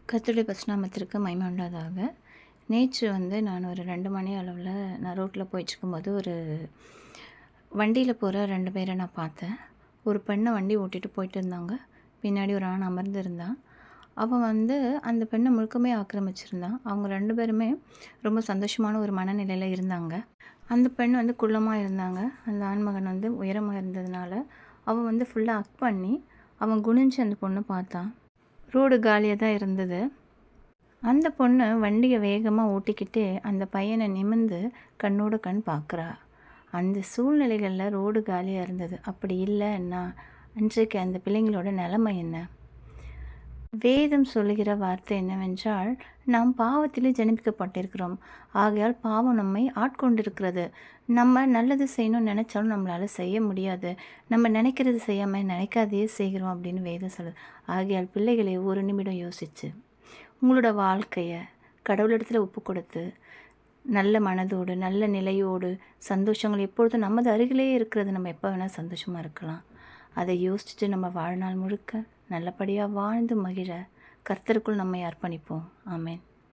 கர்த்தருடைய பரிசுநாமத்திற்கு மகிமை உண்டாதாக. நேற்று நான் ஒரு 2 மணி அளவில் நான் ரோட்டில் போயிட்டுருக்கும்போது ஒரு வண்டியில் போகிற 2 பேரை நான் பார்த்தேன். ஒரு பெண்ணை வண்டி ஓட்டிகிட்டு போயிட்டு இருந்தாங்க. பின்னாடி ஒரு ஆண் அமர்ந்திருந்தான். அவன் அந்த பெண்ணை முழுக்கமே ஆக்கிரமிச்சிருந்தான். அவங்க 2 பேருமே ரொம்ப சந்தோஷமான ஒரு மனநிலையில் இருந்தாங்க. அந்த பெண் குள்ளமாக இருந்தாங்க. அந்த ஆண்மகன் உயரமாக இருந்ததுனால அவன் ஃபுல்லாக ஹக் பண்ணி அவன் குனிஞ்சு அந்த பொண்ணை பார்த்தான். ரோடு காலியாக தான் இருந்தது. அந்த பொண்ணு வண்டியை வேகமாக ஓட்டிக்கிட்டு அந்த பையனை நிமிர்ந்து கண்ணோட கண் பார்க்குறா. அந்த சூழ்நிலைகளில் ரோடு காலியாக இருந்தது. அப்படி இல்லைன்னா அன்றைக்கு அந்த பிள்ளைங்களோட நிலைமை என்ன? வேதம் சொல்லுகிற வார்த்தை என்னவென்றால், நாம் பாவத்திலே ஜனிப்பிக்கப்பட்டிருக்கிறோம். ஆகையால் பாவம் நம்மை ஆட்கொண்டிருக்கிறது. நம்ம நல்லது செய்யணும்னு நினச்சாலும் நம்மளால் செய்ய முடியாது. நம்ம நினைக்கிறது செய்யாமல் நினைக்காதையே செய்கிறோம் அப்படின்னு வேதம் சொல்லுது. ஆகையால் பிள்ளைகளை ஒரு நிமிடம் யோசிச்சு உங்களோட வாழ்க்கையை கடவுளிடத்தில் ஒப்பு கொடுத்து நல்ல மனதோடு நல்ல நிலையோடு சந்தோஷங்கள் எப்பொழுதும் நமது அருகிலே இருக்கிறது. நம்ம எப்போ வேணால் சந்தோஷமாக இருக்கலாம். அதை யோசிச்சுட்டு நம்ம வாழ்நாள் முழுக்க நல்லபடியாக வாழ்ந்து மகிழ கர்த்தருக்குள் நம்மை அர்ப்பணிப்போம். ஆமென்.